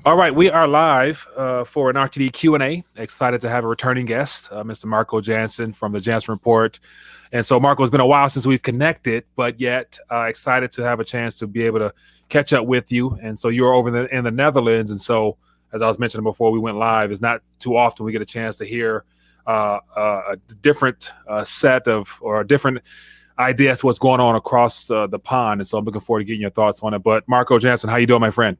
All right, we are live for an RTD Q&A. Excited to have a returning guest, Mr. Marco Janssen from the Janssen Report. And so, Marco, it's been a while since we've connected, but yet excited to have a chance to be able to catch up with you. And so you're over in the Netherlands. And so, as I was mentioning before we went live, it's not too often we get a chance to hear a different set of or a different ideas to what's going on across the pond. And so I'm looking forward to getting your thoughts on it. But Marco Janssen, how you doing, my friend?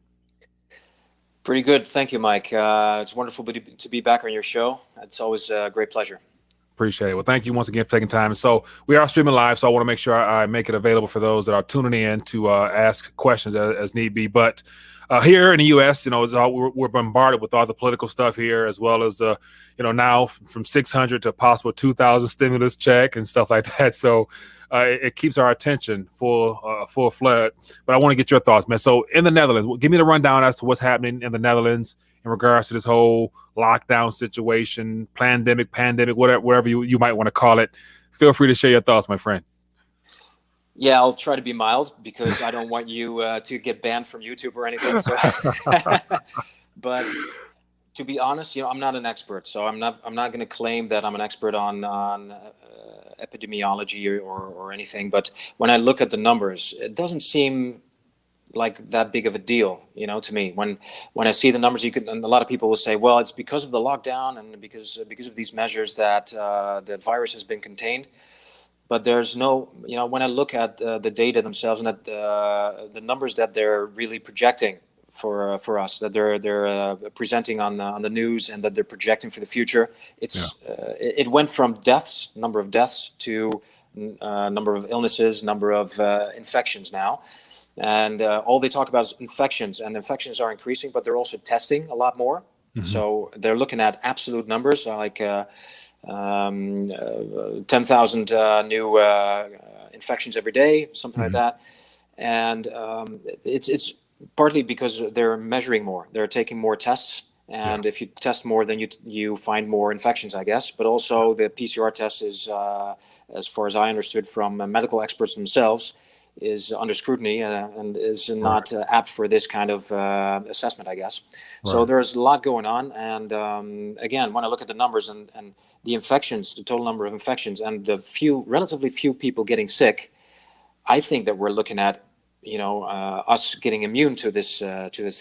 Pretty good. Thank you, Mike. It's wonderful to be back on your show. It's always a great pleasure. Appreciate it. Well, thank you once again for taking time. So we are streaming live, so I want to make sure I make it available for those that are tuning in to ask questions as need be. But here in the U.S., we're bombarded with all the political stuff here, as well as the, now from 600 to a possible 2,000 stimulus check and stuff like that. So it keeps our attention full flood. But I want to get your thoughts, man. So in the Netherlands, give me the rundown as to what's happening in the Netherlands in regards to this whole lockdown situation, pandemic, whatever you might want to call it. Feel free to share your thoughts, my friend. Yeah, I'll try to be mild because I don't want you to get banned from YouTube or anything. So, but to be honest, I'm not an expert, so I'm not going to claim that I'm an expert on epidemiology or anything. But when I look at the numbers, it doesn't seem like that big of a deal, to me. When I see the numbers, and a lot of people will say, well, it's because of the lockdown and because of these measures that the virus has been contained. But there's no, when I look at the data themselves and at the numbers that they're really projecting for us, that they're presenting on the news and that they're projecting for the future, it went from number of deaths to number of illnesses, number of infections now. And all they talk about is infections, and infections are increasing, but they're also testing a lot more. Mm-hmm. So they're looking at absolute numbers like 10,000 new infections every day, something like that. And it's partly because they're measuring more. They're taking more tests. And if you test more, then you find more infections, I guess. But also the PCR test is, as far as I understood from medical experts themselves, is under scrutiny and is not apt for this kind of assessment, I guess. Right. So there's a lot going on. And again, when I look at the numbers and the infections, the total number of infections, and the relatively few people getting sick, I think that we're looking at, us getting immune to this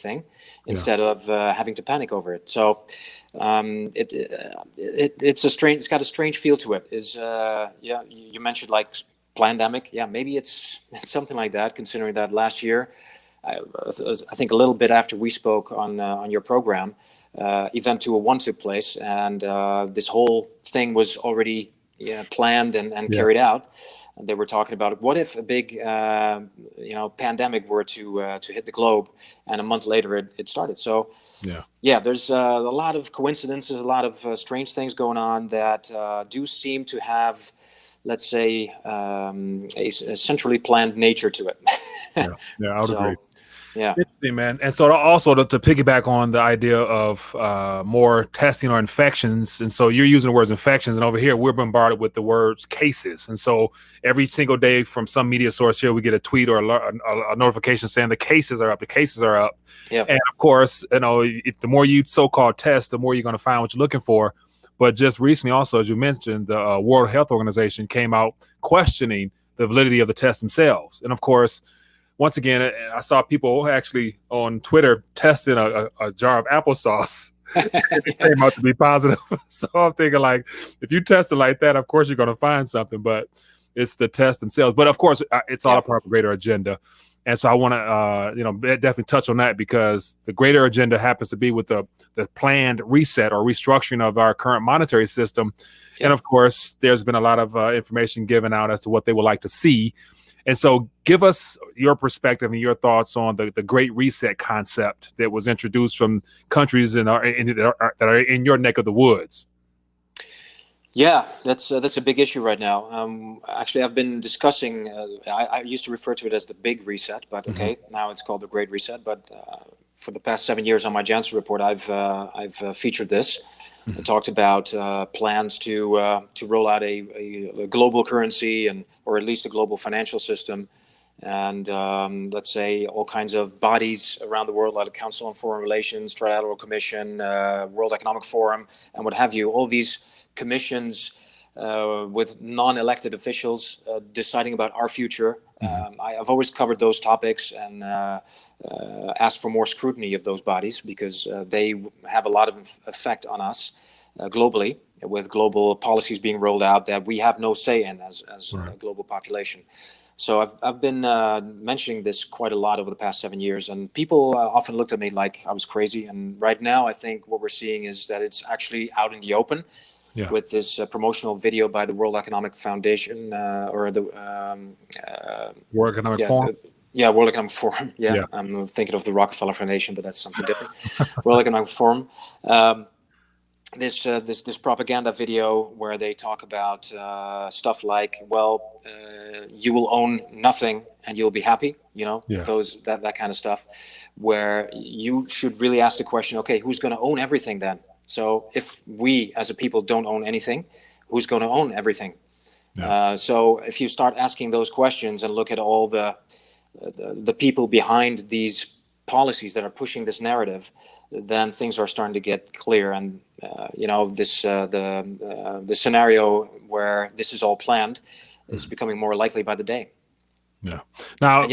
thing instead of having to panic over it. So it's got a strange feel to it. You mentioned like pandemic. Yeah, maybe it's something like that, considering that last year, I think a little bit after we spoke on your program, Event 201 took place, and this whole thing was already planned and carried out. And they were talking about what if a big pandemic were to hit the globe, and a month later it started. So there's a lot of coincidences, a lot of strange things going on that do seem to have, let's say, a centrally planned nature to it. I would agree. Yeah, interesting, man. And so also to piggyback on the idea of more testing or infections, and so you're using the words infections, and over here we're bombarded with the words cases. And so every single day from some media source here, we get a tweet or a notification saying the cases are up. The cases are up. Yep. And of course, if the more you so-called test, the more you're going to find what you're looking for. But just recently, also, as you mentioned, the World Health Organization came out questioning the validity of the tests themselves. And of course, once again, I saw people actually on Twitter testing a jar of applesauce. It came out to be positive. So I'm thinking, like, if you test it like that, of course you're going to find something. But it's the tests themselves. But of course, it's all a part of a greater agenda. And so I want to, definitely touch on that, because the greater agenda happens to be with the planned reset or restructuring of our current monetary system. Yeah. And of course, there's been a lot of information given out as to what they would like to see. And so give us your perspective and your thoughts on the Great Reset concept that was introduced from countries that are in your neck of the woods. Yeah, that's a big issue right now. Actually, I've been discussing, I used to refer to it as the Big Reset, but now it's called the Great Reset. But for the past 7 years on my Janssen Report, I've featured this. I talked about plans to roll out a global currency or at least a global financial system, and let's say all kinds of bodies around the world, like the Council on Foreign Relations, Trilateral Commission, World Economic Forum, and what have you. All these commissions with non-elected officials deciding about our future. I've always covered those topics and asked for more scrutiny of those bodies, because they have a lot of effect on us globally, with global policies being rolled out that we have no say in as a global population. So I've been mentioning this quite a lot over the past 7 years, and people often looked at me like I was crazy. And right now, I think what we're seeing is that it's actually out in the open. Yeah. With this promotional video by the World Economic Foundation or the World Economic Forum. World Economic Forum. Yeah, I'm thinking of the Rockefeller Foundation, but that's something different. World Economic Forum. This propaganda video where they talk about stuff like, well, you will own nothing and you'll be happy. You know, that kind of stuff, where you should really ask the question: okay, who's going to own everything then? So if we as a people don't own anything, who's going to own everything? Yeah. So if you start asking those questions and look at all the people behind these policies that are pushing this narrative, then things are starting to get clear. And the scenario where this is all planned is becoming more likely by the day. Yeah. Now.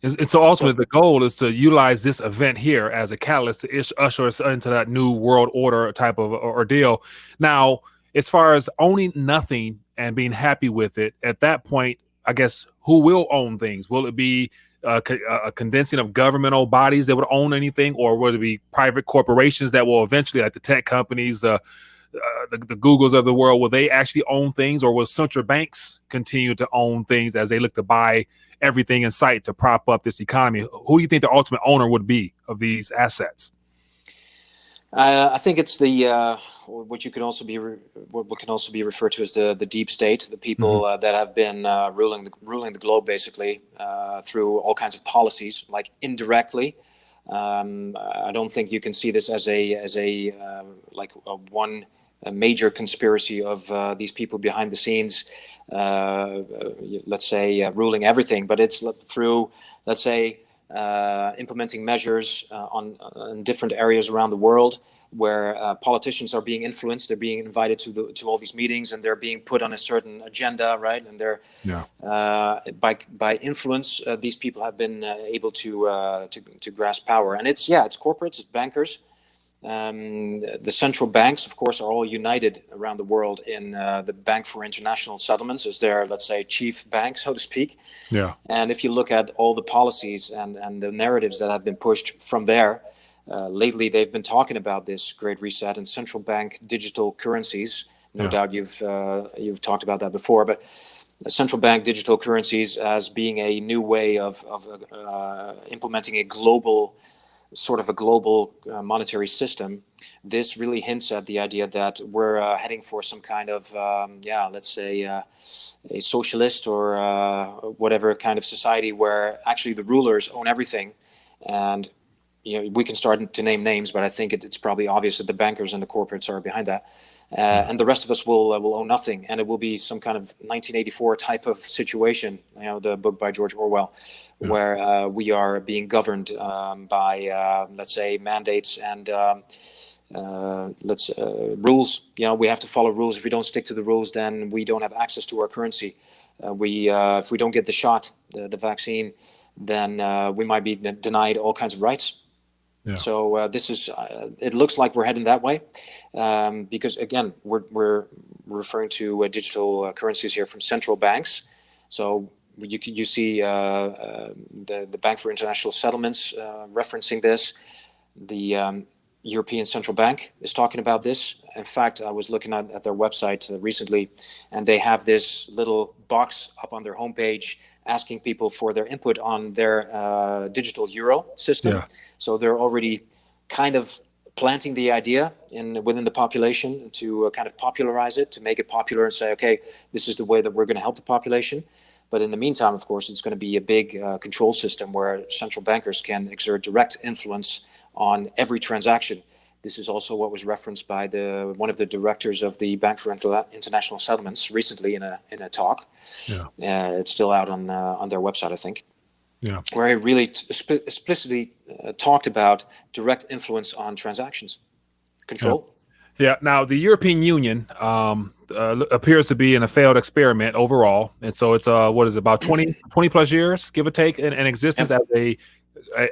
And so ultimately, the goal is to utilize this event here as a catalyst to usher us into that new world order type of ordeal. Now, as far as owning nothing and being happy with it, at that point, I guess, who will own things? Will it be a condensing of governmental bodies that would own anything, or will it be private corporations that will eventually, like the tech companies, the Googles of the world, will they actually own things, or will central banks continue to own things as they look to buy everything in sight to prop up this economy? Who do you think the ultimate owner would be of these assets? I think it's the what can also be referred to as the deep state, the people that have been ruling the globe basically through all kinds of policies, like indirectly. I don't think you can see this as a one major conspiracy of these people behind the scenes, let's say, ruling everything, but it's through, let's say, implementing measures on different areas around the world, where politicians are being influenced. They're being invited to all these meetings, and they're being put on a certain agenda, right? And they're by influence, these people have been able to grasp power. And it's corporates, it's bankers. The central banks, of course, are all united around the world in the Bank for International Settlements as their, let's say, chief bank, so to speak. Yeah. And if you look at all the policies and the narratives that have been pushed from there, lately they've been talking about this Great Reset and central bank digital currencies. No doubt you've talked about that before, but central bank digital currencies as being a new way of implementing a global monetary system. This really hints at the idea that we're heading for some kind of, let's say, a socialist or whatever kind of society where actually the rulers own everything. And we can start to name names, but I think it's probably obvious that the bankers and the corporates are behind that. And the rest of us will own nothing, and it will be some kind of 1984 type of situation. The book by George Orwell, where we are being governed by, let's say, mandates and rules. We have to follow rules. If we don't stick to the rules, then we don't have access to our currency. If we don't get the shot, the vaccine, then we might be denied all kinds of rights. Yeah. So this is. It looks like we're heading that way, because again, we're referring to digital currencies here from central banks. So you see the Bank for International Settlements referencing this. The European Central Bank is talking about this. In fact, I was looking at their website recently, and they have this little box up on their homepage asking people for their input on their digital euro system. Yeah. So they're already kind of planting the idea within the population to kind of popularize it, to make it popular and say, okay, this is the way that we're going to help the population. But in the meantime, of course, it's going to be a big control system where central bankers can exert direct influence on every transaction. This is also what was referenced by one of the directors of the Bank for International Settlements recently in a talk. Yeah. It's still out on their website, I think. Yeah. where he really explicitly talked about direct influence on transactions, Yeah. control. Yeah. Now, the European Union appears to be in a failed experiment overall, and so it's what is it, about 20 plus years, give or take, in existence Yep.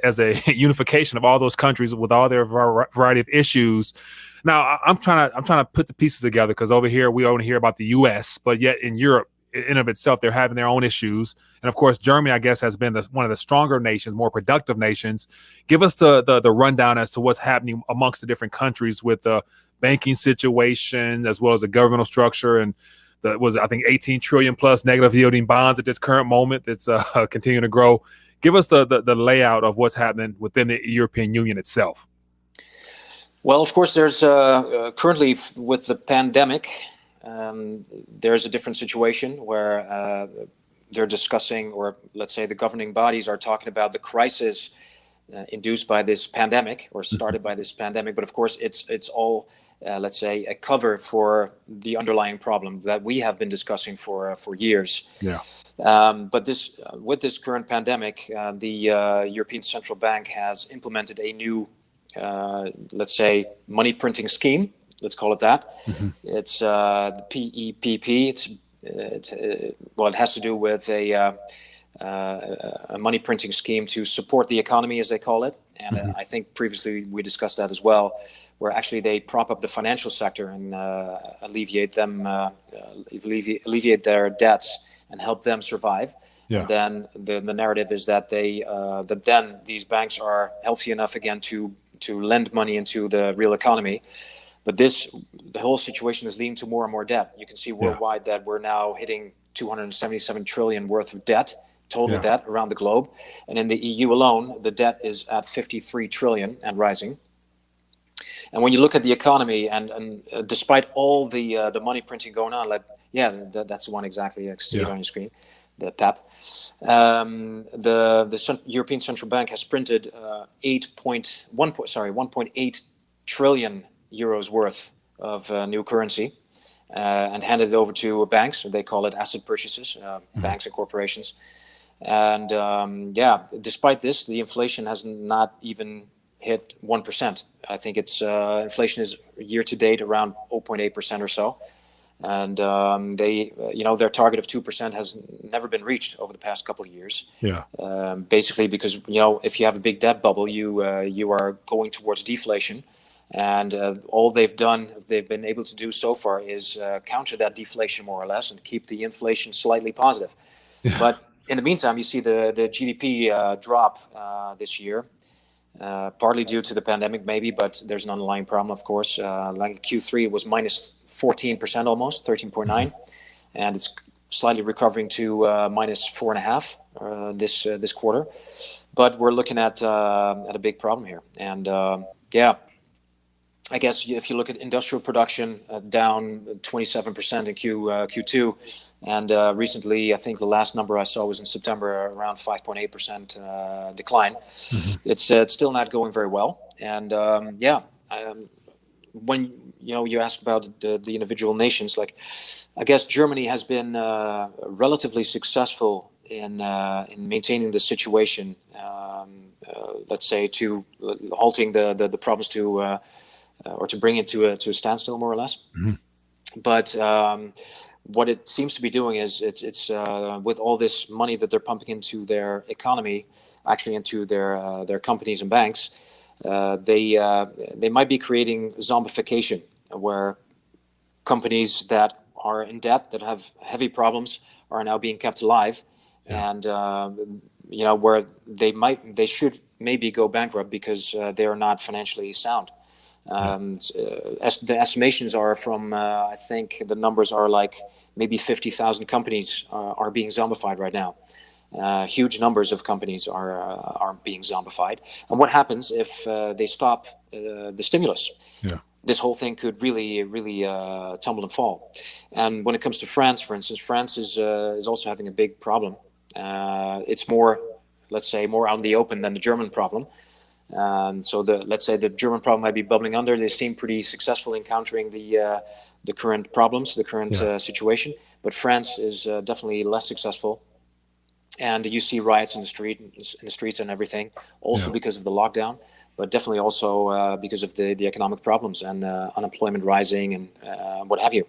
as a unification of all those countries with all their variety of issues. Now, I'm trying to put the pieces together, because over here we only hear about the U.S., but yet in Europe, in of itself, they're having their own issues, and of course, Germany, I guess, has been one of the stronger nations, more productive nations. Give us the rundown as to what's happening amongst the different countries with the banking situation, as well as the governmental structure, and I think 18 trillion plus negative yielding bonds at this current moment that's continuing to grow. Give us the layout of what's happening within the European Union itself. Well, of course, there's currently with the pandemic, there's a different situation where they're discussing, or let's say the governing bodies are talking about the crisis induced by this pandemic, or started by this pandemic. But of course, it's all, let's say, a cover for the underlying problem that we have been discussing for years. Yeah. But with this current pandemic, the European Central Bank has implemented a new, let's say, money printing scheme. Let's call it that. Mm-hmm. It's the PEPP. Well, it has to do with a money printing scheme to support the economy, as they call it. And Mm-hmm. I think previously we discussed that as well, where actually they prop up the financial sector and alleviate their debts and help them survive. Yeah. And then the narrative is that then these banks are healthy enough again to lend money into the real economy. But the whole situation is leading to more and more debt. You can see worldwide that we're now hitting 277 trillion worth of debt, total debt around the globe. And in the EU alone, the debt is at 53 trillion and rising. And when you look at the economy, and despite all the money printing going on, that's the one exactly. I see it on your screen, the PEP. The European Central Bank has printed 1.8 trillion euros worth of new currency and handed it over to banks. They call it asset purchases, banks and corporations. And despite this, the inflation has not even hit 1%. I think it's inflation is year to date around 0.8% or so. And their target of 2% has never been reached over the past couple of years. Yeah. Basically, because if you have a big debt bubble, you are going towards deflation, and all they've been able to do so far is counter that deflation more or less and keep the inflation slightly positive. Yeah. But in the meantime, you see the GDP drop this year. Partly due to the pandemic, maybe, but there's an underlying problem, of course. Like Q3, it was minus 14% almost, 13.9, and it's slightly recovering to minus 4.5 this quarter. But we're looking at a big problem here, and I guess if you look at industrial production, down 27% in Q2, and recently, I think the last number I saw was in September, around 5.8% decline. Mm-hmm. It's still not going very well, and when you ask about the individual nations, like I guess Germany has been relatively successful in maintaining the situation. Let's say to halting the problems to. Or to bring it to a standstill, more or less. Mm-hmm. But what it seems to be doing is it's with all this money that they're pumping into their economy, actually into their companies and banks, they might be creating zombification, where companies that are in debt, that have heavy problems, are now being kept alive, and where they should maybe go bankrupt because they are not financially sound. The estimations are from I think the numbers are like maybe 50,000 companies are being zombified right now. Huge numbers of companies are being zombified. And what happens if they stop the stimulus? Yeah. This whole thing could really tumble and fall. And when it comes to France, for instance, France is also having a big problem. It's more, let's say, more out in the open than the German problem. So let's say the German problem might be bubbling under. They seem pretty successful in countering the current problems, the current situation. But France is definitely less successful. and you see riots in the streets and everything, also because of the lockdown, but definitely also because of the economic problems and unemployment rising and what have you.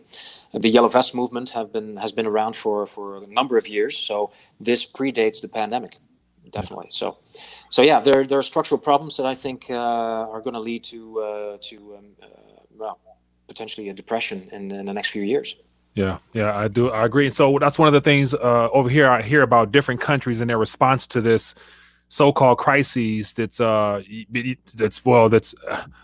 The Yellow Vest movement has been around for a number of years, so this predates the pandemic, definitely. So yeah, there are structural problems that I think are going to lead to well, potentially a depression in the next few years. Yeah, I do. I agree. So that's one of the things over here. I hear about different countries and their response to this so-called crises that's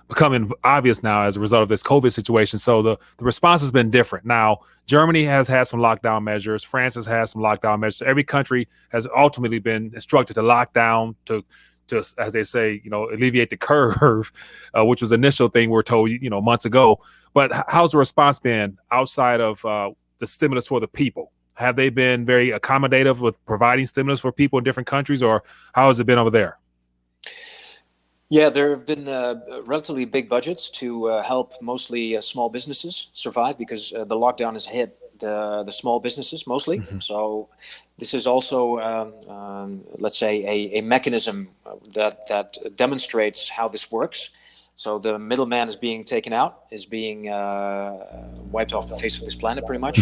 becoming obvious now as a result of this COVID situation. So the response has been different. Now, Germany has had some lockdown measures. France has had some lockdown measures. Every country has ultimately been instructed to lock down to, as they say, alleviate the curve, which was the initial thing we're told, months ago. But how's the response been outside of the stimulus for the people? Have they been very accommodative with providing stimulus for people in different countries, or how has it been over there? Yeah, there have been relatively big budgets to help mostly small businesses survive, because the lockdown has hit the small businesses mostly. Mm-hmm. So this is also, let's say, a mechanism that demonstrates how this works. So the middleman is being taken out, is being wiped off the face of this planet pretty much.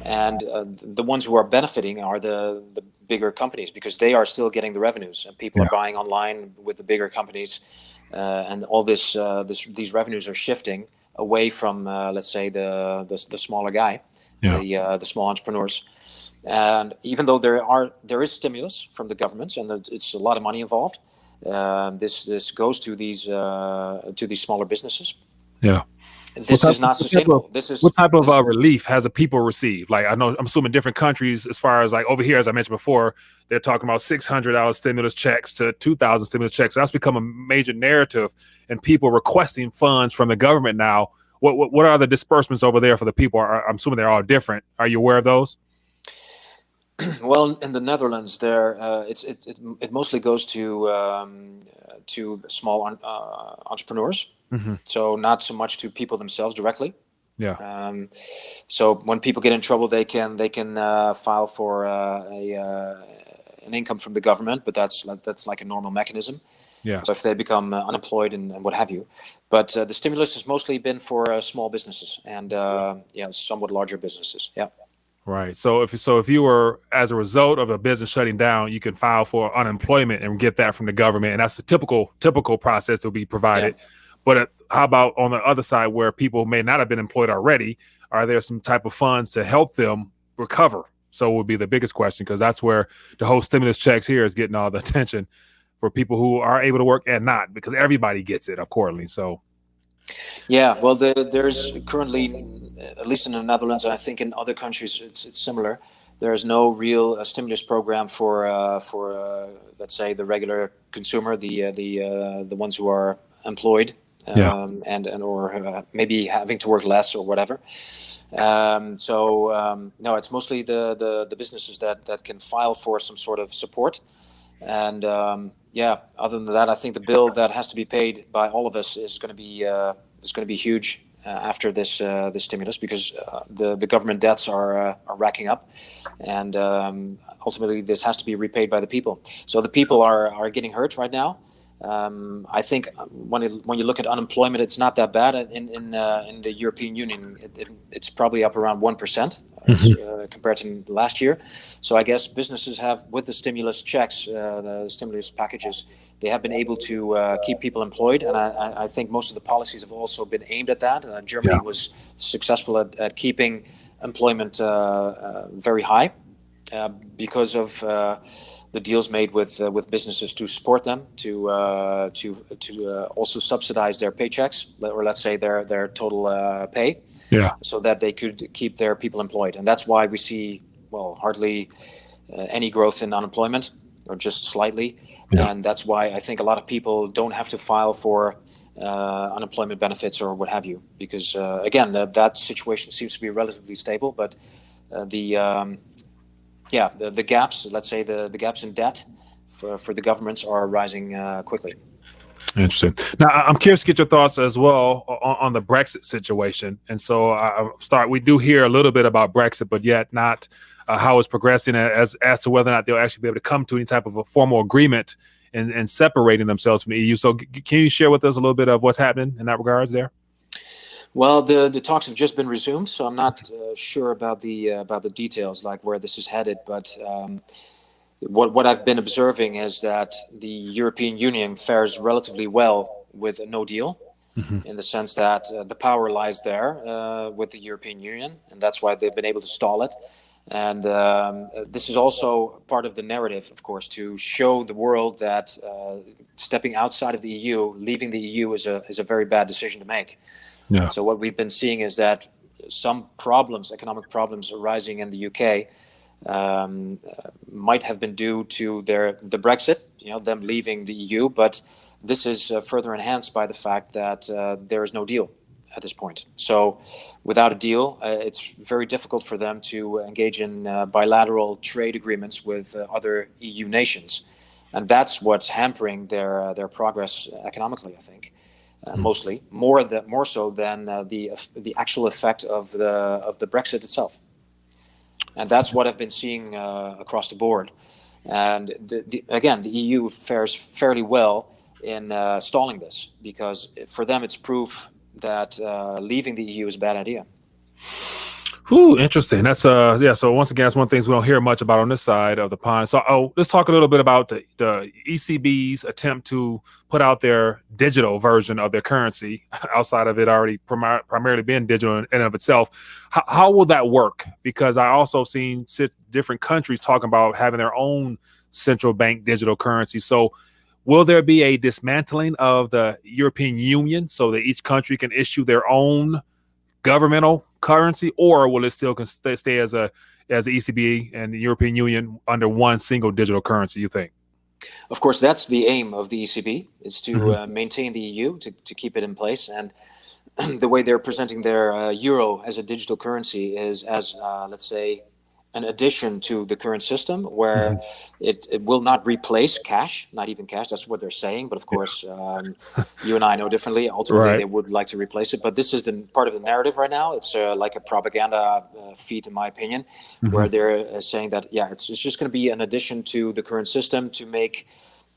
And the ones who are benefiting are the bigger companies, because they are still getting the revenues, and people are buying online with the bigger companies, and all these revenues are shifting away from let's say the smaller guy, the small entrepreneurs. And even though there is stimulus from the governments, and it's a lot of money involved, this goes to these smaller businesses. Yeah. This is not sustainable. What type of relief has the people received? Like, I'm assuming different countries, as far as like over here, as I mentioned before, they're talking about $600 stimulus checks to 2,000 stimulus checks. So that's become a major narrative, and people requesting funds from the government now. What are the disbursements over there for the people? I'm assuming they're all different. Are you aware of those? Well, in the Netherlands, it mostly goes to small entrepreneurs. Mm-hmm. So not so much to people themselves directly. Yeah. So when people get in trouble, they can file for an income from the government, but that's like a normal mechanism. Yeah. So if they become unemployed and what have you, but the stimulus has mostly been for small businesses and somewhat larger businesses. Yeah. Right. So if you were, as a result of a business shutting down, you can file for unemployment and get that from the government, and that's the typical process to be provided. Yeah. But how about on the other side, where people may not have been employed already? Are there some type of funds to help them recover? So it would be the biggest question, because that's where the whole stimulus checks here is getting all the attention for people who are able to work and not, because everybody gets it accordingly. So. Yeah, well, there's currently, at least in the Netherlands, and I think in other countries it's similar. There's no real stimulus program for let's say the regular consumer, the ones who are employed, and or maybe having to work less or whatever. No, it's mostly the businesses that can file for some sort of support. And other than that, I think the bill that has to be paid by all of us is going to be huge after this stimulus, because the government debts are racking up, and ultimately this has to be repaid by the people. So the people are getting hurt right now. I think when you look at unemployment, it's not that bad in the European Union. It's probably up around 1%. Compared to last year. So I guess businesses have, with the stimulus checks, the stimulus packages, they have been able to keep people employed. And I think most of the policies have also been aimed at that. Germany was successful at keeping employment very high because of the deals made with businesses to support them, to also subsidize their paychecks, or let's say their total pay, so that they could keep their people employed. And that's why we see, well, hardly any growth in unemployment, or just slightly. And that's why I think a lot of people don't have to file for unemployment benefits or what have you, because again, that situation seems to be relatively stable, but the gaps, let's say the gaps in debt for the governments are rising quickly. Interesting. Now, I'm curious to get your thoughts as well on the Brexit situation. And so we do hear a little bit about Brexit, but yet not how it's progressing as to whether or not they'll actually be able to come to any type of a formal agreement and separating themselves from the EU. So can you share with us a little bit of what's happening in that regards there? Well, the talks have just been resumed, so I'm not sure about the details, like where this is headed. But what I've been observing is that the European Union fares relatively well with a no deal, in the sense that the power lies there with the European Union, and that's why they've been able to stall it. And this is also part of the narrative, of course, to show the world that stepping outside of the EU, leaving the EU, is a very bad decision to make. Yeah. So what we've been seeing is that some problems, economic problems arising in the UK, might have been due to the Brexit, them leaving the EU, but this is further enhanced by the fact that there is no deal at this point. So without a deal, it's very difficult for them to engage in bilateral trade agreements with other EU nations. And that's what's hampering their progress economically, I think. Mostly, more so than the actual effect of the Brexit itself, and that's what I've been seeing across the board. And again, the EU fares fairly well in stalling this, because for them it's proof that leaving the EU is a bad idea. Ooh, interesting. That's yeah. So once again, that's one of the things we don't hear much about on this side of the pond. So let's talk a little bit about the ECB's attempt to put out their digital version of their currency outside of it already primarily being digital in and of itself. How will that work? Because I also seen different countries talking about having their own central bank digital currency. So will there be a dismantling of the European Union so that each country can issue their own governmental currency, or will it still stay as the ECB and the European Union under one single digital currency, you think? Of course, that's the aim of the ECB, is to maintain the EU, to keep it in place. And the way they're presenting their euro as a digital currency is as, let's say, an addition to the current system, where it will not replace cash, not even cash. That's what they're saying. But of course, you and I know differently. Ultimately, they would like to replace it. But this is the part of the narrative right now. It's like a propaganda feat, in my opinion, where they're saying that, it's just going to be an addition to the current system to make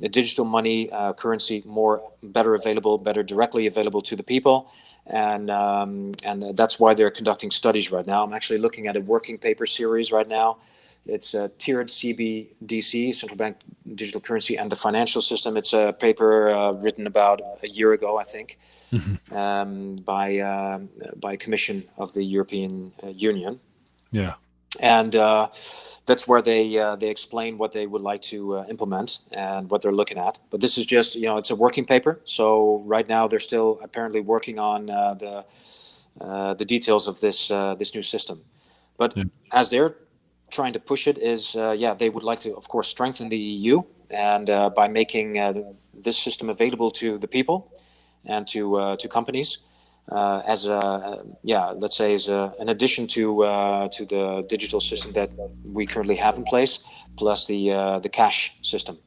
the digital money currency better directly available to the people. And that's why they're conducting studies right now. I'm actually looking at a working paper series right now. It's a tiered CBDC, central bank digital currency, and the financial system. It's a paper written about a year ago, I think, by a commission of the European Union. Yeah. And that's where they explain what they would like to implement and what they're looking at. But this is just, it's a working paper. So right now they're still apparently working on the details of this new system. But as they're trying to push it is, they would like to, of course, strengthen the EU, and by making this system available to the people and to companies. As let's say, as an addition to the digital system that we currently have in place, plus the cash system.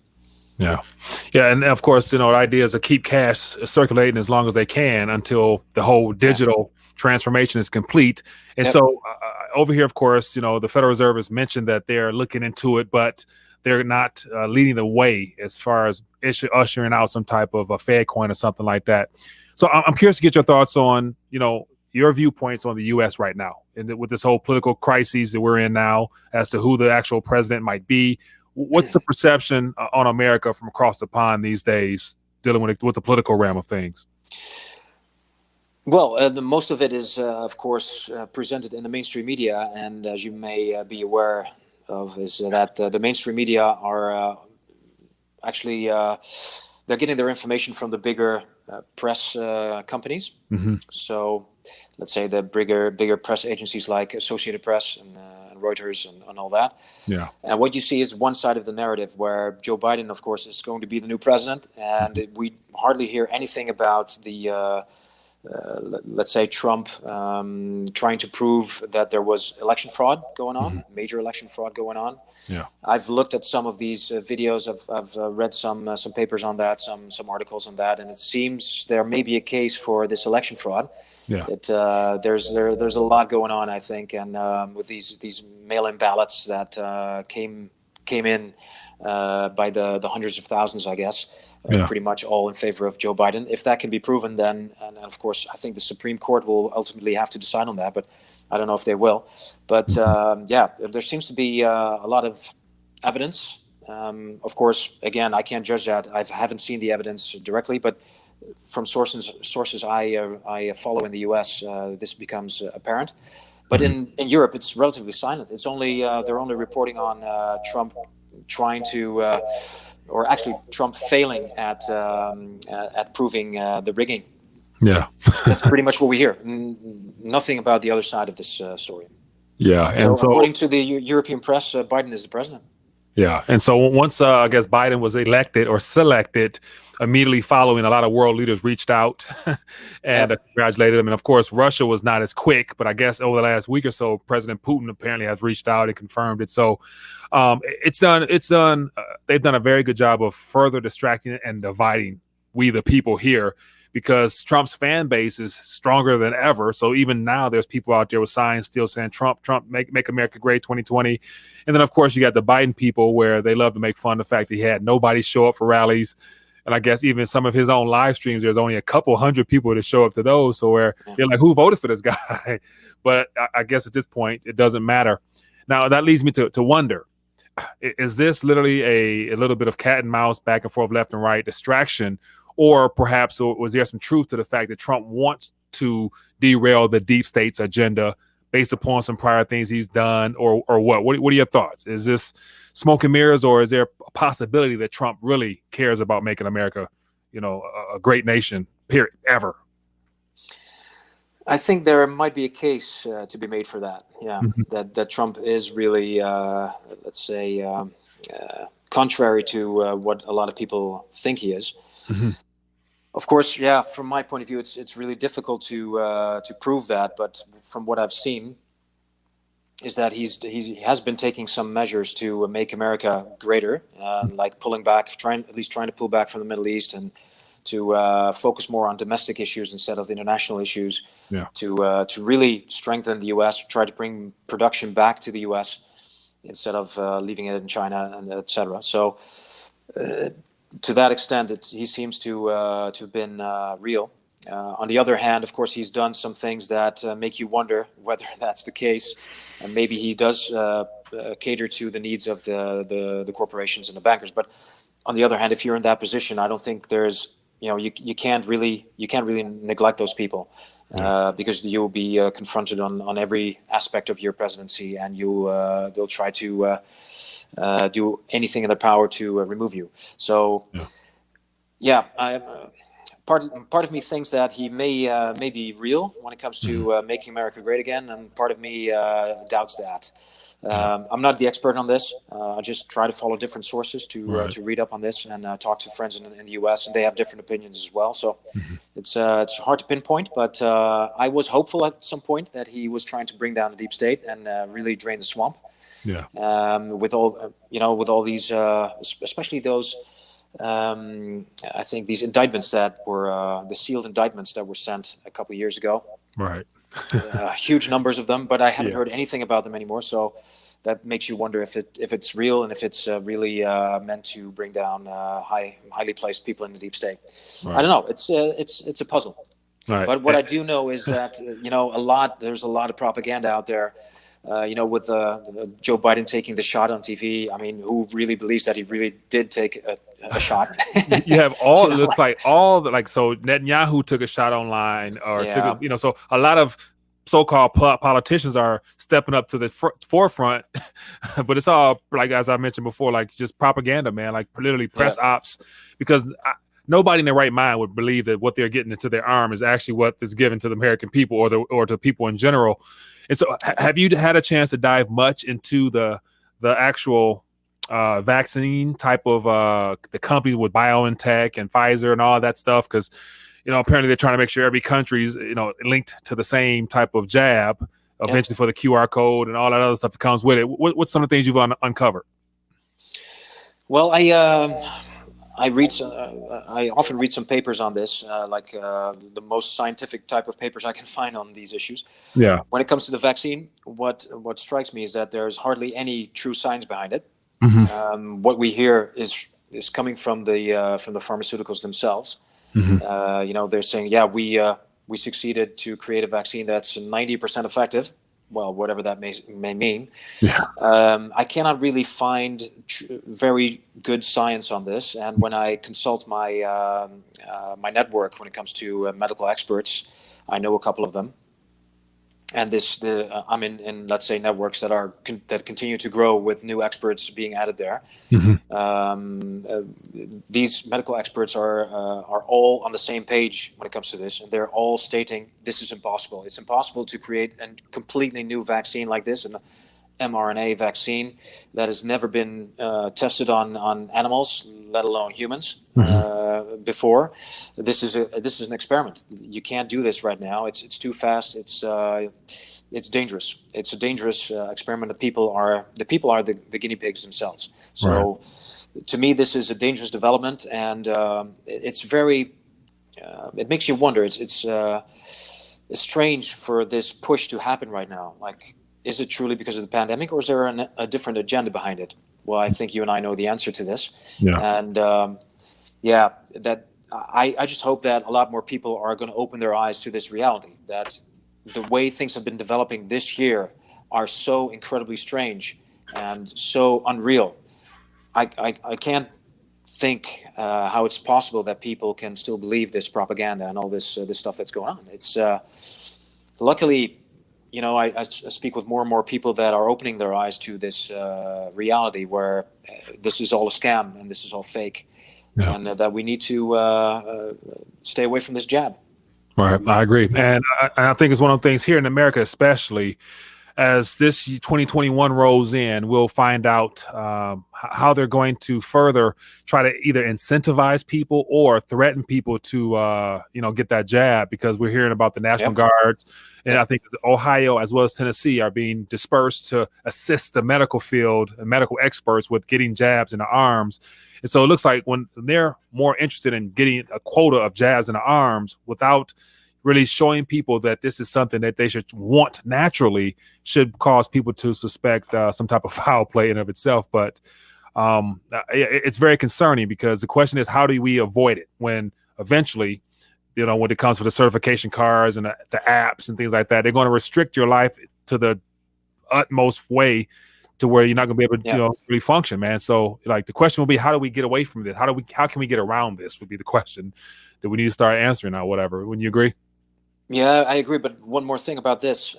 Yeah, and of course, the idea is to keep cash circulating as long as they can until the whole digital transformation is complete. And so over here, of course, the Federal Reserve has mentioned that they're looking into it, but they're not leading the way as far as ushering out some type of a Fed coin or something like that. So I'm curious to get your thoughts on, your viewpoints on the U.S. right now, and with this whole political crisis that we're in now, as to who the actual president might be. What's the perception on America from across the pond these days, dealing with the political realm of things? Well, most of it is, of course, presented in the mainstream media, and as you may be aware of, is that the mainstream media are actually they're getting their information from the bigger press companies. So let's say the bigger press agencies like Associated Press and Reuters and all that. Yeah. And what you see is one side of the narrative, where Joe Biden, of course, is going to be the new president, and we hardly hear anything about the let's say Trump trying to prove that there was election fraud going on, major election fraud going on. Yeah, I've looked at some of these videos. I've read some papers on that, some articles on that, and it seems there may be a case for this election fraud. yeah, There's a lot going on, I think, and with these mail-in ballots that came in by the hundreds of thousands, I guess. Pretty much all in favor of Joe Biden. If that can be proven, then, and of course, I think the Supreme Court will ultimately have to decide on that, but I don't know if they will. But there seems to be a lot of evidence. Of course, again, I can't judge that. I haven't seen the evidence directly, but from sources I follow in the U.S., this becomes apparent. But in Europe, it's relatively silent. It's only they're only reporting on Trump trying to. Or actually Trump failing at proving the rigging. Yeah. That's pretty much what we hear. Nothing about the other side of this story. Yeah. And so according to the European press, Biden is the president. Yeah. And so once, I guess, Biden was elected or selected, immediately following, a lot of world leaders reached out and congratulated him. And of course, Russia was not as quick, but I guess over the last week or so, President Putin apparently has reached out and confirmed it. So it's done. They've done a very good job of further distracting and dividing we, the people here, because Trump's fan base is stronger than ever. So even now there's people out there with signs still saying Trump, make America great 2020. And then, of course, you got the Biden people where they love to make fun of the fact that he had nobody show up for rallies. And I guess even some of his own live streams, there's only a couple hundred people to show up to those. So where you're like, who voted for this guy? But I guess at this point, it doesn't matter. Now, that leads me to wonder, is this literally a little bit of cat and mouse, back and forth, left and right distraction? Or perhaps was there some truth to the fact that Trump wants to derail the deep state's agenda based upon some prior things he's done, or what? What are your thoughts? Is this smoke and mirrors, or is there a possibility that Trump really cares about making America, a great nation, period, ever? I think there might be a case to be made for that. Yeah, that Trump is really, let's say, contrary to what a lot of people think he is. Of course, yeah. From my point of view, it's really difficult to prove that. But from what I've seen, is that he has been taking some measures to make America greater, like pulling back, trying to pull back from the Middle East and to focus more on domestic issues instead of international issues. Yeah. To really strengthen the U.S., try to bring production back to the U.S. instead of leaving it in China and etc. So. To that extent, he seems to have been real. On the other hand, of course, he's done some things that make you wonder whether that's the case. And maybe he does cater to the needs of the corporations and the bankers. But on the other hand, if you're in that position, I don't think there's, you can't really neglect those people because you'll be confronted on every aspect of your presidency, and they'll try to do anything in their power to remove you. So, part of me thinks that he may be real when it comes to making America great again, and part of me doubts that. I'm not the expert on this. I just try to follow different sources to read up on this and talk to friends in the U.S. and they have different opinions as well. So it's hard to pinpoint, but I was hopeful at some point that he was trying to bring down the deep state and really drain the swamp. Yeah. With all these, especially those, I think these indictments that were the sealed indictments that were sent a couple of years ago. Right. Huge numbers of them, but I haven't heard anything about them anymore. So that makes you wonder if it's real and if it's really meant to bring down highly placed people in the deep state. Right. I don't know. It's a puzzle. Right. But what I do know is that there's a lot of propaganda out there. With Joe Biden taking the shot on TV, I mean, who really believes that he really did take a shot? You have all, it looks like all the, so Netanyahu took a shot online, or so a lot of so-called politicians are stepping up to the forefront, but it's all, like, as I mentioned before, like just propaganda, man, like literally press ops, because nobody in their right mind would believe that what they're getting into their arm is actually what is given to the American people or to people in general. And so have you had a chance to dive much into the actual vaccine type of the companies with BioNTech and Pfizer and all that stuff? Because, apparently they're trying to make sure every country's, linked to the same type of jab eventually for the QR code and all that other stuff that comes with it. What's some of the things you've uncovered? Well, I often read some papers on this, the most scientific type of papers I can find on these issues. Yeah. When it comes to the vaccine, what strikes me is that there's hardly any true science behind it. Mm-hmm. What we hear is coming from the pharmaceuticals themselves. Mm-hmm. They're saying, we succeeded to create a vaccine that's 90% effective. Well, whatever that may mean. Yeah. I cannot really find very good science on this. And when I consult my my network when it comes to medical experts, I know a couple of them. And I'm in let's say networks that continue to grow with new experts being added there. Mm-hmm. These medical experts are all on the same page when it comes to this, and they're all stating this is impossible. It's impossible to create a completely new vaccine like this, an mRNA vaccine that has never been tested on animals, let alone humans, before. This is an experiment. You can't do this right now. It's too fast. It's dangerous. It's a dangerous experiment. The people are the guinea pigs themselves. So, to me, this is a dangerous development, and it's very. It makes you wonder. It's strange for this push to happen right now. Like, is it truly because of the pandemic, or is there a different agenda behind it? Well, I think you and I know the answer to this. Yeah. And I just hope that a lot more people are going to open their eyes to this reality, that the way things have been developing this year are so incredibly strange and so unreal. I can't think how it's possible that people can still believe this propaganda and all this stuff that's going on. It's luckily, I speak with more and more people that are opening their eyes to this reality where this is all a scam and this is all fake, and that we need to stay away from this jab. Right, I agree, and I think it's one of the things here in America, especially as this 2021 rolls in, we'll find out how they're going to further try to either incentivize people or threaten people to, get that jab, because we're hearing about the National Guards, and I think Ohio as well as Tennessee are being dispersed to assist the medical field and medical experts with getting jabs in the arms. And so it looks like when they're more interested in getting a quota of jabs in the arms without really showing people that this is something that they should want naturally, should cause people to suspect some type of foul play in of itself. But it's very concerning, because the question is, how do we avoid it when eventually, when it comes to the certification cards and the apps and things like that, they're going to restrict your life to the utmost way to where you're not going to be able to really function, man. So like the question will be, how do we get away from this? How can we get around this would be the question that we need to start answering or whatever. Wouldn't you agree? Yeah, I agree. But one more thing about this.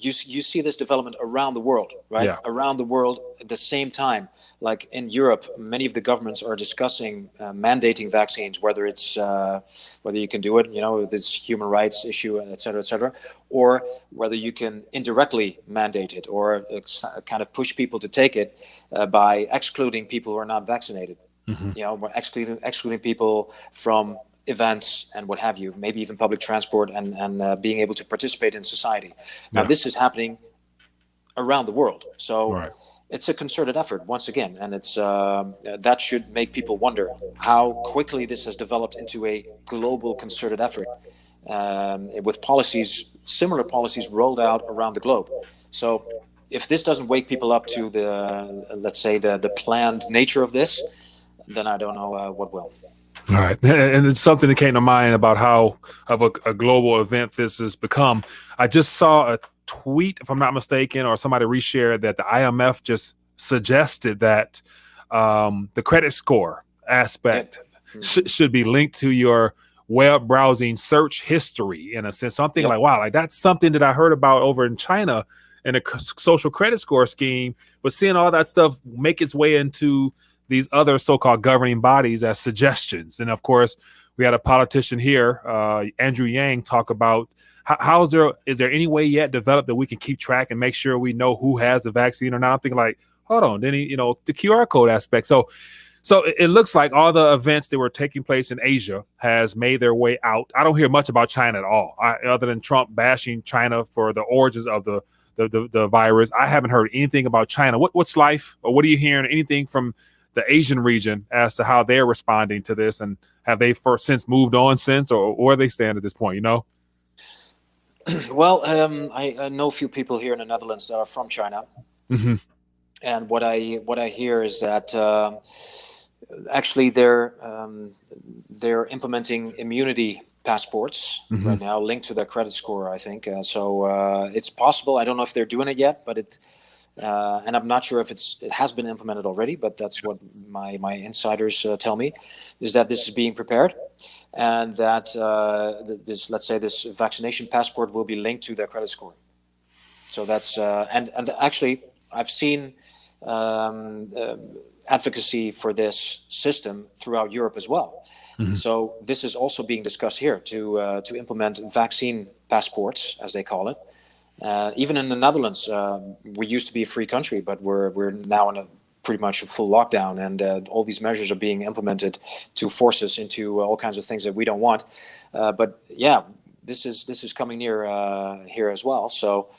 You see this development around the world, right? Yeah. Around the world at the same time. Like in Europe, many of the governments are discussing mandating vaccines, whether it's whether you can do it, this human rights issue, et cetera, or whether you can indirectly mandate it or kind of push people to take it by excluding people who are not vaccinated. Excluding people from events and what have you, maybe even public transport and being able to participate in society. Now, this is happening around the world. So it's a concerted effort once again. And it's that should make people wonder how quickly this has developed into a global concerted effort with similar policies rolled out around the globe. So if this doesn't wake people up to the planned nature of this, then I don't know what will. All right. And it's something that came to mind about how of a global event this has become. I just saw a tweet, if I'm not mistaken, or somebody reshared that the IMF just suggested that the credit score aspect should be linked to your web browsing search history in a sense. So I'm thinking like, wow, like that's something that I heard about over in China in a social credit score scheme, but seeing all that stuff make its way into these other so-called governing bodies as suggestions. And of course, we had a politician here, Andrew Yang, talk about is there any way yet developed that we can keep track and make sure we know who has the vaccine or not? I'm thinking like, hold on, then the QR code aspect. So So it looks like all the events that were taking place in Asia has made their way out. I don't hear much about China at all, other than Trump bashing China for the origins of the virus. I haven't heard anything about China. What's life, or what are you hearing? Anything from the Asian region as to how they're responding to this, and have they since moved on since, or where they stand at this point? You know. Well, I know a few people here in the Netherlands that are from China, Mm-hmm. and what I hear is that actually they're implementing immunity passports right now, linked to their credit score, I think. So it's possible. I don't know if they're doing it yet, but and I'm not sure if it has been implemented already. But that's what my insiders tell me, is that this is being prepared, and that this vaccination passport will be linked to their credit score. So that's and actually I've seen advocacy for this system throughout Europe as well. So this is also being discussed here to implement vaccine passports, as they call it. Even in the Netherlands, we used to be a free country, but we're now in a pretty much a full lockdown, and all these measures are being implemented to force us into all kinds of things that we don't want. But yeah, this is coming near here as well. So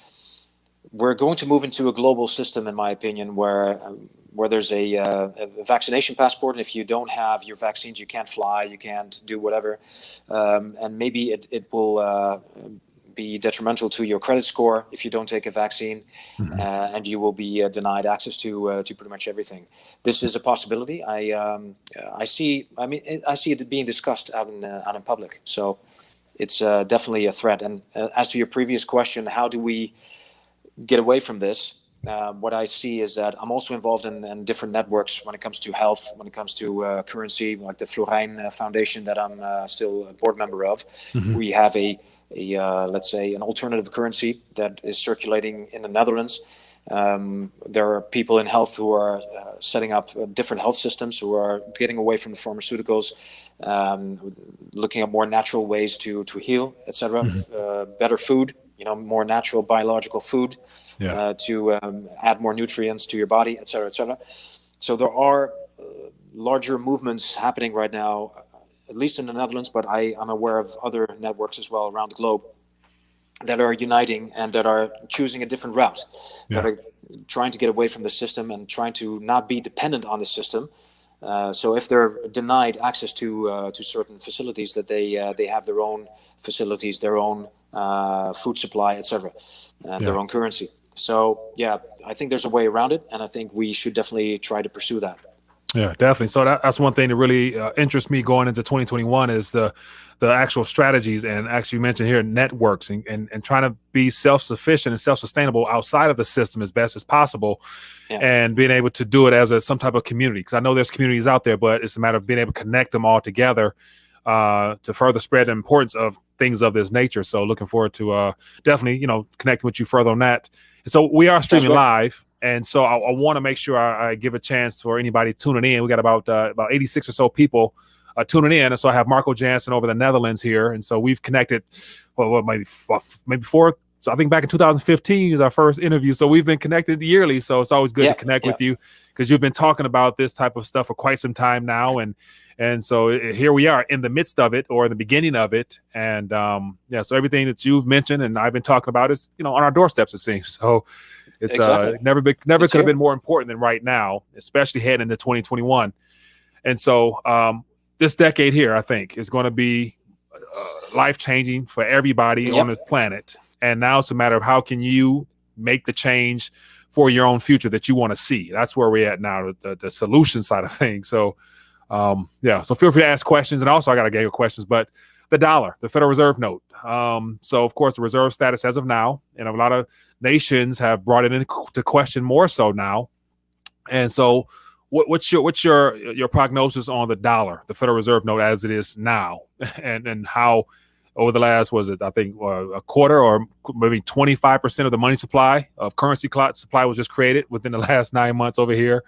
we're going to move into a global system, in my opinion, where there's a vaccination passport, and if you don't have your vaccines, you can't fly, you can't do whatever, and maybe it will be detrimental to your credit score if you don't take a vaccine, and you will be denied access to pretty much everything. This is a possibility. I see it being discussed out in public. So it's definitely a threat. And as to your previous question, how do we get away from this? What I see is that I'm also involved in different networks when it comes to health, when it comes to currency, like the Florijn Foundation that I'm still a board member of. We have let's say an alternative currency that is circulating in the Netherlands. There are people in health who are setting up different health systems, who are getting away from the pharmaceuticals, looking at more natural ways to heal, etc. Better food, more natural biological food, to add more nutrients to your body, etc., etc. So there are larger movements happening right now, at least in the Netherlands, but I'm aware of other networks as well around the globe that are uniting and that are choosing a different route, that are trying to get away from the system and trying to not be dependent on the system. So if they're denied access to certain facilities, that they have their own facilities, their own food supply, etc., their own currency. So yeah, I think there's a way around it, and I think we should definitely try to pursue that. Yeah, definitely. So that's one thing that really interests me going into 2021 is the actual strategies, and actually you mentioned here networks and trying to be self-sufficient and self-sustainable outside of the system as best as possible, and being able to do it as some type of community. Because I know there's communities out there, but it's a matter of being able to connect them all together to further spread the importance of things of this nature. So looking forward to definitely connecting with you further on that. And so we are streaming live. And so I want to make sure I give a chance for anybody tuning in. We got about 86 or so people tuning in. And so I have Marco Janssen over the Netherlands here. And so we've connected, maybe four. So I think back in 2015 is our first interview. So we've been connected yearly. So it's always good to connect with you, because you've been talking about this type of stuff for quite some time now. And so here we are in the midst of it, or in the beginning of it. And so everything that you've mentioned and I've been talking about is, on our doorsteps, it seems. So it's never could have been more important than right now, especially heading into 2021. And so this decade here, I think, is going to be life-changing for everybody on this planet. And now it's a matter of how can you make the change for your own future that you want to see. That's where we're at now, the solution side of things. So so feel free to ask questions. And also I got a gang of questions, but the dollar, the Federal Reserve note. So of course the reserve status as of now, and a lot of nations have brought it into question more so now. And so what's your prognosis on the dollar, the Federal Reserve note as it is now, and how over the last, I think a quarter or maybe 25% of the money supply of currency supply was just created within the last 9 months over here.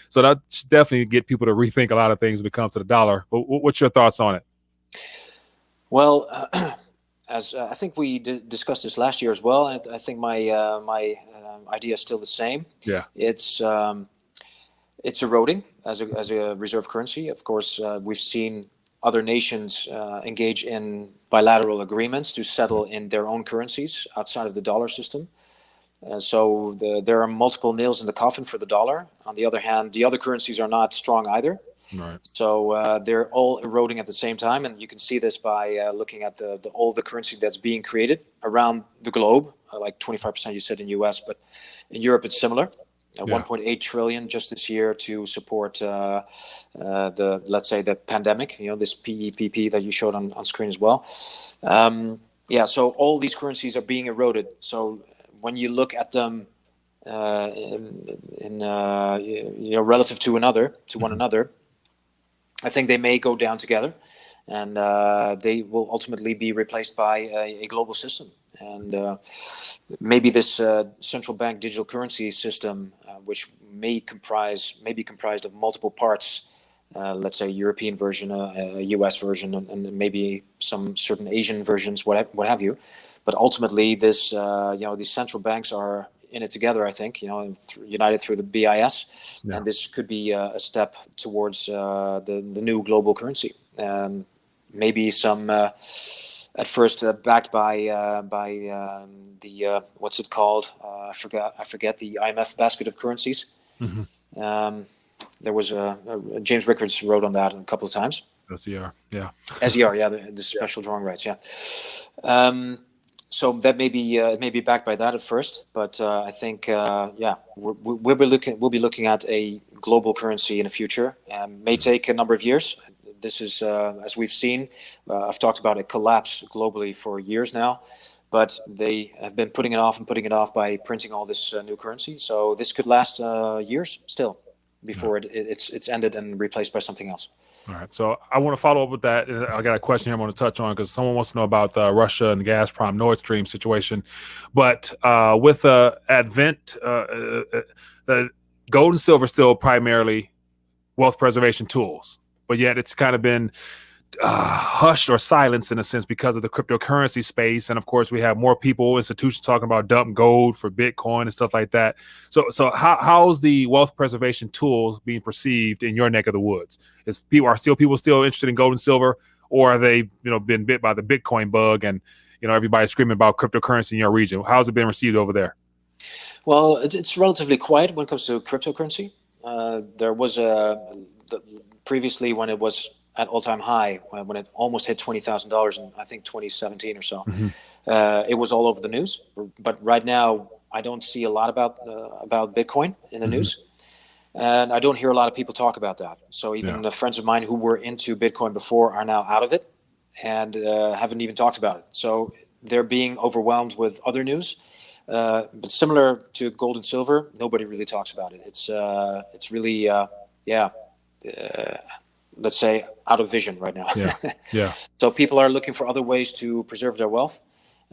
So that should definitely get people to rethink a lot of things when it comes to the dollar. But what's your thoughts on it? Well, as I think we discussed this last year as well, and I think my idea is still the same. Yeah, it's eroding. as a reserve currency. Of course, we've seen other nations engage in bilateral agreements to settle in their own currencies outside of the dollar system. So there are multiple nails in the coffin for the dollar. On the other hand, the other currencies are not strong either. Right. So they're all eroding at the same time, and you can see this by looking at all the currency that's being created around the globe. Like 25% you said in US, but in Europe it's similar. 1.8 trillion just this year to support let's say the pandemic. This PEPP that you showed on screen as well. So all these currencies are being eroded. So when you look at them relative to one another, I think they may go down together, and they will ultimately be replaced by a global system. And maybe this central bank digital currency system, which may be comprised of multiple parts, let's say European version, a US version, and maybe some certain Asian versions, what have you. But ultimately, these central banks are in it together, I think, united through the BIS, and this could be a step towards the new global currency. Maybe some, at first backed by the what's it called? I forget the IMF basket of currencies. Mm-hmm. There was James Rickards wrote on that a couple of times. SER, yeah. SER, yeah, the special drawing rights, yeah. So that may be backed by that at first, but I think we'll be looking at a global currency in the future. May take a number of years. This is as we've seen. I've talked about a collapse globally for years now, but they have been putting it off by printing all this new currency. So this could last years still before it's ended and replaced by something else. All right. So I want to follow up with that. I got a question here I want to touch on because someone wants to know about Russia and the Gazprom Nord Stream situation. But with the advent, the gold and silver still primarily wealth preservation tools, but yet it's kind of been hushed or silenced in a sense because of the cryptocurrency space. And of course, we have more people, institutions talking about dump gold for Bitcoin and stuff like that. So how's the wealth preservation tools being perceived in your neck of the woods? Are people still interested in gold and silver, or are they been bit by the Bitcoin bug and everybody's screaming about cryptocurrency in your region? How's it been received over there? Well, it's relatively quiet when it comes to cryptocurrency. There was previously when it was at all-time high, when it almost hit $20,000 in I think 2017 or so. Mm-hmm. It was all over the news. But right now, I don't see a lot about Bitcoin in the news, and I don't hear a lot of people talk about that. So even the friends of mine who were into Bitcoin before are now out of it and haven't even talked about it. So they're being overwhelmed with other news. But similar to gold and silver, nobody really talks about it. It's really let's say out of vision right now. Yeah. So people are looking for other ways to preserve their wealth.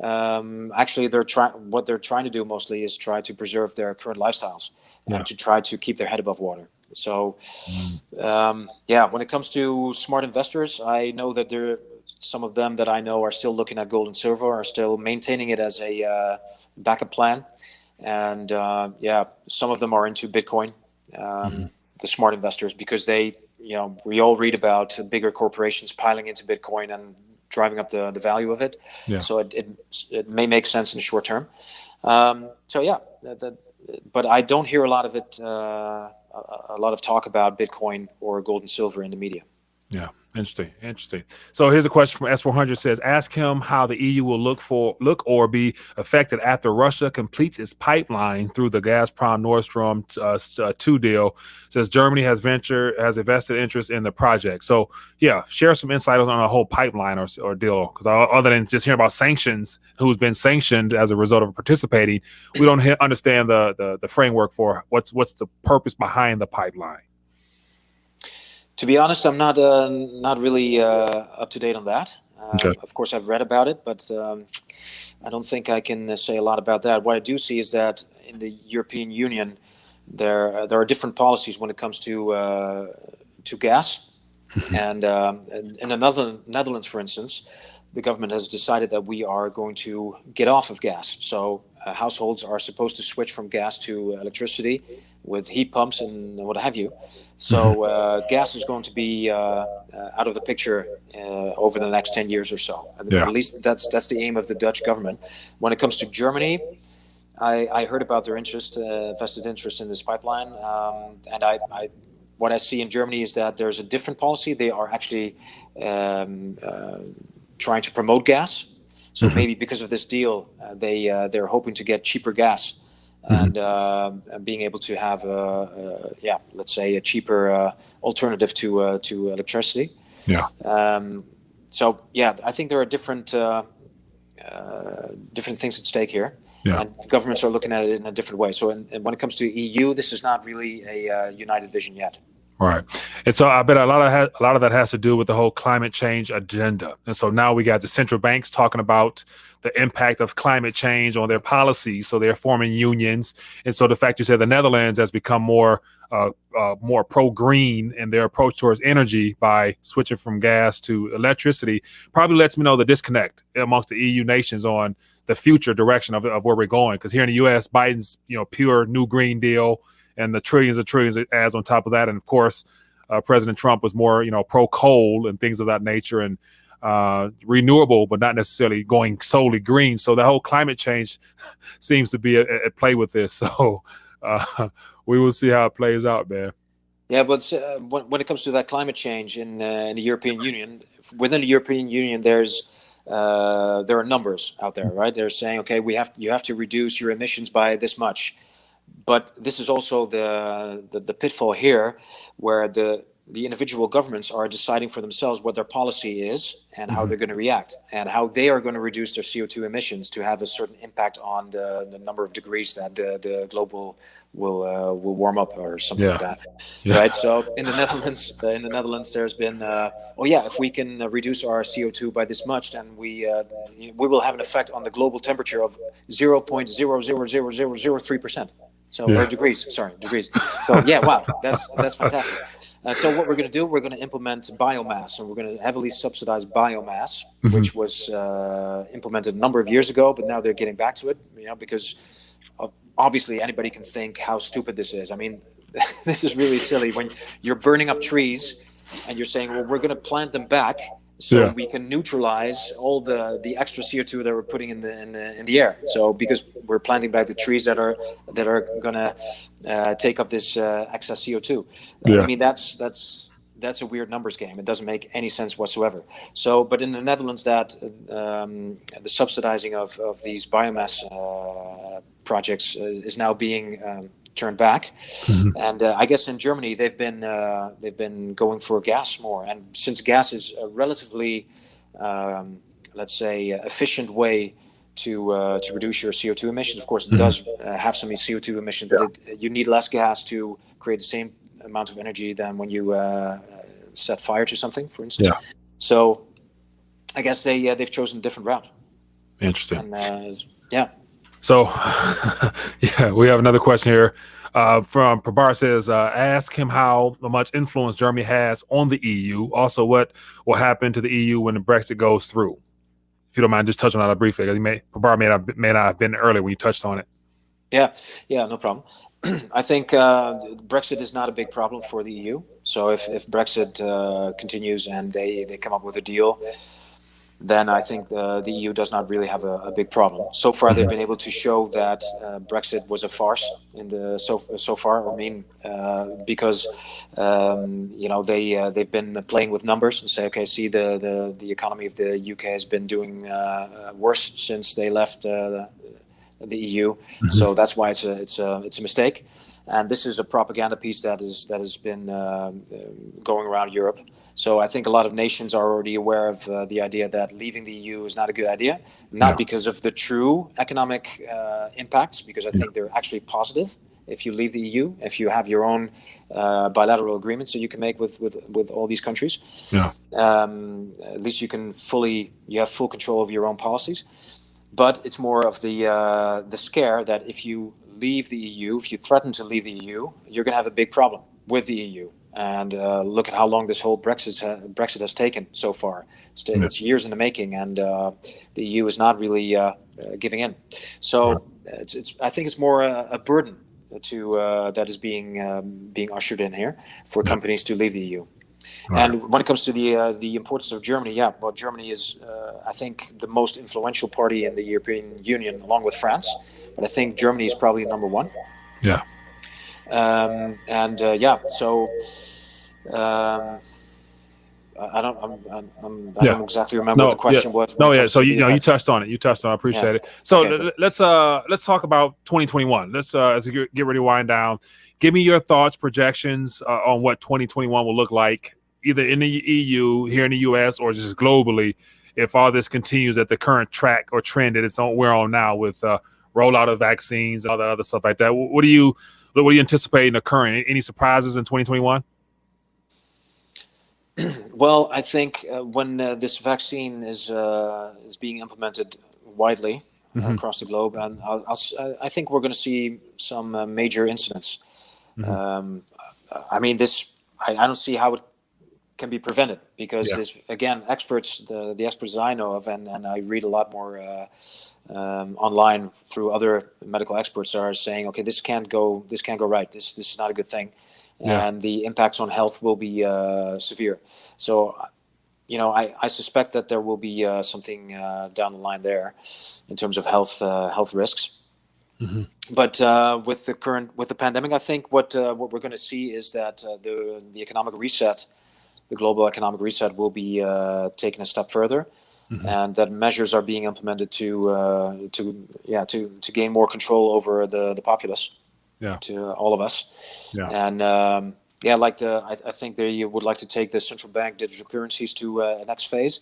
Actually, what they're trying to do mostly is try to preserve their current lifestyles and to try to keep their head above water. So, when it comes to smart investors, I know that some of them that I know are still looking at gold and silver, are still maintaining it as a backup plan. And some of them are into Bitcoin, the smart investors, because we all read about bigger corporations piling into Bitcoin and driving up the value of it. Yeah. So it may make sense in the short term. But I don't hear a lot of it, a lot of talk about Bitcoin or gold and silver in the media. Yeah. Interesting. So here's a question from S400 says, ask him how the EU will look or be affected after Russia completes its pipeline through the Gazprom Nord Stream 2 deal. Says Germany has a vested interest in the project. So share some insight on a whole pipeline or deal, because other than just hearing about sanctions, who's been sanctioned as a result of participating, we don't understand the framework for what's the purpose behind the pipeline. To be honest, I'm not really up to date on that. Of course, I've read about it, but I don't think I can say a lot about that. What I do see is that in the European Union, there are different policies when it comes to gas, and in the Netherlands, for instance, the government has decided that we are going to get off of gas. So households are supposed to switch from gas to electricity with heat pumps and what have you. So gas is going to be out of the picture over the next 10 years or so. At least that's the aim of the Dutch government. When it comes to Germany, I heard about their vested interest in this pipeline, and what I see in Germany is that there's a different policy. They are actually trying to promote gas. So maybe because of this deal, they're hoping to get cheaper gas and being able to have let's say a cheaper alternative to electricity. So I think there are different things at stake here. And governments are looking at it in a different way. So when it comes to EU, this is not really a united vision yet. Right. And so I bet a lot of that has to do with the whole climate change agenda. And so now we got the central banks talking about the impact of climate change on their policies. So they're forming unions. And so the fact you said the Netherlands has become more pro-green in their approach towards energy by switching from gas to electricity probably lets me know the disconnect amongst the EU nations on the future direction of where we're going. Because here in the U.S., Biden's pure new Green Deal and the trillions it adds on top of that. And of course, President Trump was more pro-coal and things of that nature and renewable, but not necessarily going solely green. So the whole climate change seems to be at play with this. So we will see how it plays out, man. Yeah, but when it comes to that climate change in the European Union, within the European Union, there are numbers out there, right? They're saying, okay, you have to reduce your emissions by this much. But this is also the pitfall here, where the individual governments are deciding for themselves what their policy is and how they're going to react and how they are going to reduce their CO2 emissions to have a certain impact on the number of degrees that the global will warm up or something like that, right? So in the Netherlands, there's been if we can reduce our CO2 by this much, then we will have an effect on the global temperature of 0.0000003%. So or degrees. So wow, that's fantastic. So what we're going to do, we're going to implement biomass, and we're going to heavily subsidize biomass, which was implemented a number of years ago, but now they're getting back to it, because obviously anybody can think how stupid this is. I mean, this is really silly when you're burning up trees and you're saying, well, we're going to plant them back so we can neutralize all the extra CO2 that we're putting in the air. So because we're planting back the trees that are going to take up this excess CO2. I mean, that's a weird numbers game. It doesn't make any sense whatsoever. So, but in the Netherlands, that the subsidizing of these biomass projects is now being turned back, and I guess in Germany they've been going for gas more. And since gas is a relatively, let's say, efficient way to reduce your CO2 emissions, of course, it does have some CO2 emissions, but you need less gas to create the same amount of energy than when you set fire to something, for instance. So I guess they've chosen a different route. Interesting. And, So, we have another question here from Prabar says, ask him how much influence Germany has on the EU. Also, what will happen to the EU when the Brexit goes through? If you don't mind just touching on that briefly. Prabar may not have been earlier when you touched on it. Yeah, no problem. I think Brexit is not a big problem for the EU. So if Brexit continues and they come up with a deal, then I think the EU does not really have a big problem. So far, they've been able to show that Brexit was a farce so far. I mean, because they've been playing with numbers and say, okay, see the economy of the UK has been doing worse since they left the EU. So that's why it's a mistake. And this is a propaganda piece that has been going around Europe. So I think a lot of nations are already aware of the idea that leaving the EU is not a good idea, not because of the true economic impacts, because I think they're actually positive if you leave the EU, if you have your own bilateral agreements that you can make with all these countries. At least you have full control of your own policies. But it's more of the scare that if you leave the EU, if you threaten to leave the EU, you're going to have a big problem with the EU. And look at how long this whole Brexit has taken so far. It's years in the making, and the EU is not really giving in. So I think it's more a burden that is being ushered in here for companies to leave the EU. Right. And when it comes to the importance of Germany, well, Germany is, I think, the most influential party in the European Union, along with France. But I think Germany is probably number one. Yeah. So I don't exactly remember what the question was. So you touched on it. I appreciate it. So let's talk about 2021. Let's as we get ready to wind down. Give me your thoughts, projections on what 2021 will look like, either in the EU, here in the US, or just globally, if all this continues at the current track or trend that we're on now with rollout of vaccines and all that other stuff like that. What do you anticipate occurring? Any surprises in 2021? Well, I think when this vaccine is being implemented widely across the globe, and I think we're going to see some major incidents. I mean, I don't see how it can be prevented, because this, again, experts, the experts that I know of, and I read a lot more online through other medical experts, are saying, okay, this can't go right. This is not a good thing. And the impacts on health will be severe. So, I suspect that there will be something down the line there in terms of health risks. But with the pandemic, I think what we're going to see is that the economic reset, the global economic reset, will be taken a step further, and that measures are being implemented to gain more control over the populace. To all of us. And I think they would like to take the central bank digital currencies to a next phase.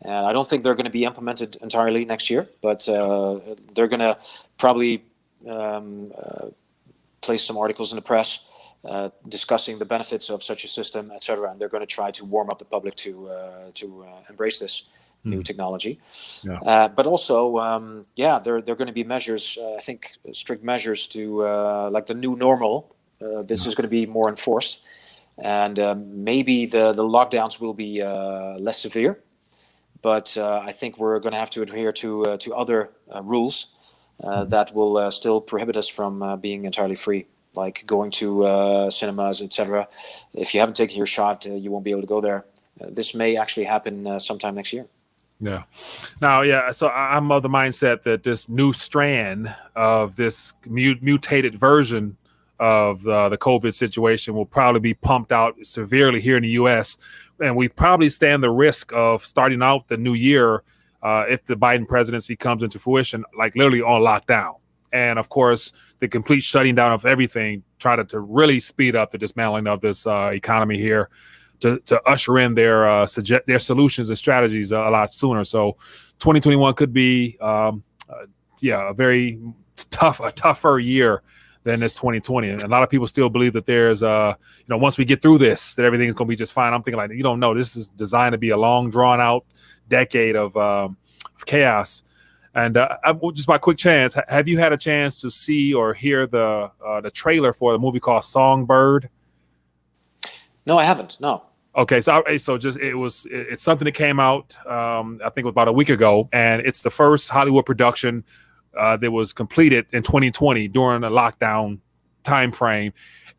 And I don't think they're going to be implemented entirely next year, but they're going to probably place some articles in the press discussing the benefits of such a system, etc. And they're going to try to warm up the public to embrace this new technology. But also, there are going to be measures, I think strict measures to, like the new normal. This is going to be more enforced. And maybe the lockdowns will be less severe. But I think we're going to have to adhere to other rules that will still prohibit us from being entirely free, like going to cinemas, etc. If you haven't taken your shot, you won't be able to go there. This may actually happen sometime next year. Yeah. Now, so I'm of the mindset that this new strand of this mutated version of the COVID situation will probably be pumped out severely here in the U.S. And we probably stand the risk of starting out the new year, if the Biden presidency comes into fruition, like literally on lockdown. And of course, the complete shutting down of everything, try to really speed up the dismantling of this economy here, to usher in their solutions and strategies a lot sooner. So 2021 could be a very tougher year than this 2020. And a lot of people still believe that there's once we get through this, that everything's going to be just fine. I'm thinking, like, you don't know, this is designed to be a long drawn out decade of chaos. And just by quick chance, have you had a chance to see or hear the trailer for the movie called Songbird? No, I haven't. No. Okay, so it's something that came out, I think it was about a week ago, and it's the first Hollywood production that was completed in 2020 during a lockdown time frame,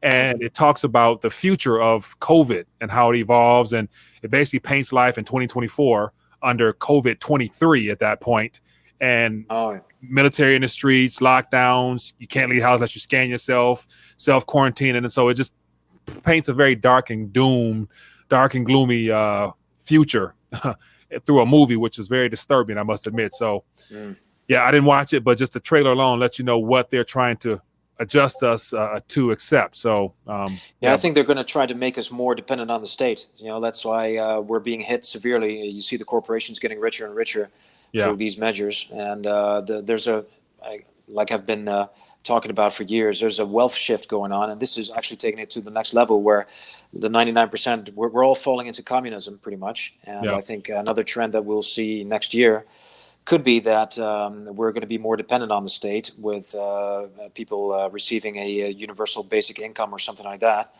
and it talks about the future of COVID and how it evolves, and it basically paints life in 2024 under COVID 23 at that point, and military in the streets, lockdowns, you can't leave the house unless you scan yourself, self-quarantine, and so it just paints a very dark and gloomy future through a movie, which is very disturbing, I must admit. So, I didn't watch it, but just the trailer alone lets you know what they're trying to adjust us to accept. So, I think they're going to try to make us more dependent on the state. That's why we're being hit severely. You see the corporations getting richer and richer through these measures, and I've been talking about for years, there's a wealth shift going on, and this is actually taking it to the next level, where the 99%, we're all falling into communism pretty much. And I think another trend that we'll see next year could be that we're going to be more dependent on the state, with people receiving a universal basic income or something like that.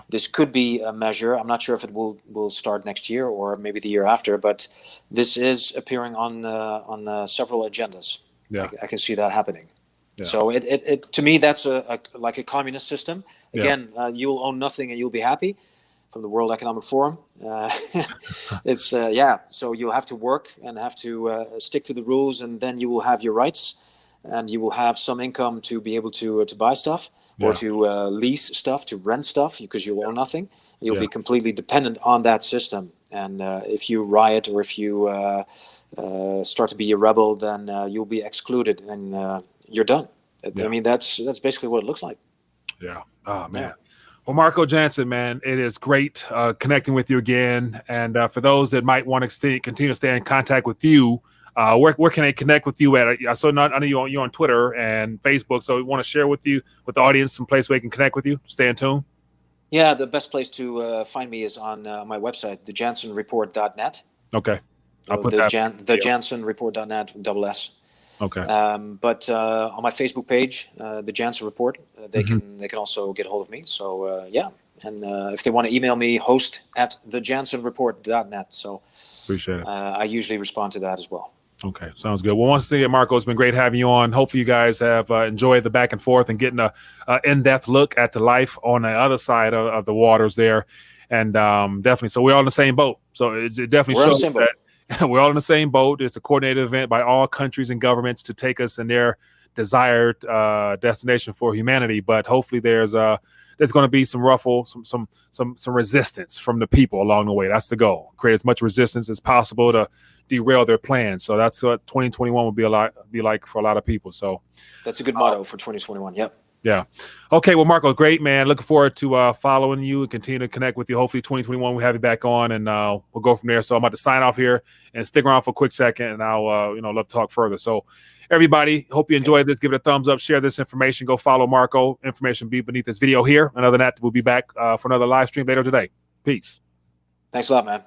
This could be a measure. I'm not sure if it will start next year or maybe the year after, but this is appearing on several agendas. Yeah. I can see that happening. Yeah. So it to me, that's like a communist system. Again, you'll own nothing and you'll be happy, from the World Economic Forum. It's so you'll have to work and have to stick to the rules, and then you will have your rights, and you will have some income to be able to buy stuff, or to lease stuff, to rent stuff, because you own nothing. You'll be completely dependent on that system. And if you riot, or if you start to be a rebel, then you'll be excluded, and you're done. I mean, that's basically what it looks like. Yeah. Oh, man. Yeah. Well, Marco Janssen, man, it is great connecting with you again. And for those that might want to continue to stay in contact with you, where can they connect with you at? So I know you're on Twitter and Facebook, so we want to share with the audience some place where they can connect with you, stay in tune. Yeah, the best place to find me is on my website, thejanssenreport.net. Okay. So I'll put thejanssenreport.net, double S. Okay. But on my Facebook page, the Janssen Report, they can also get a hold of me. So and if they want to email me, host@thejanssenreport.net. So appreciate it. I usually respond to that as well. Okay, sounds good. Well, once again, Marco, it's been great having you on. Hopefully you guys have enjoyed the back and forth and getting a in-depth look at the life on the other side of the waters there. And definitely, so we're all in the same boat. So it definitely shows that we're all in the same boat. It's a coordinated event by all countries and governments to take us in their desired destination for humanity. But hopefully there's going to be some resistance from the people along the way. That's the goal. Create as much resistance as possible to derail their plans. So that's what 2021 will be like for a lot of people. So that's a good motto for 2021. Yep. Yeah. Okay. Well, Marco, great, man. Looking forward to following you and continue to connect with you. Hopefully 2021 we'll have you back on, and we'll go from there. So I'm about to sign off here and stick around for a quick second, and I'll love to talk further. So everybody, hope you enjoyed this. Give it a thumbs up, share this information, go follow Marco. Information be beneath this video here. And other than that, we'll be back for another live stream later today. Peace. Thanks a lot, man.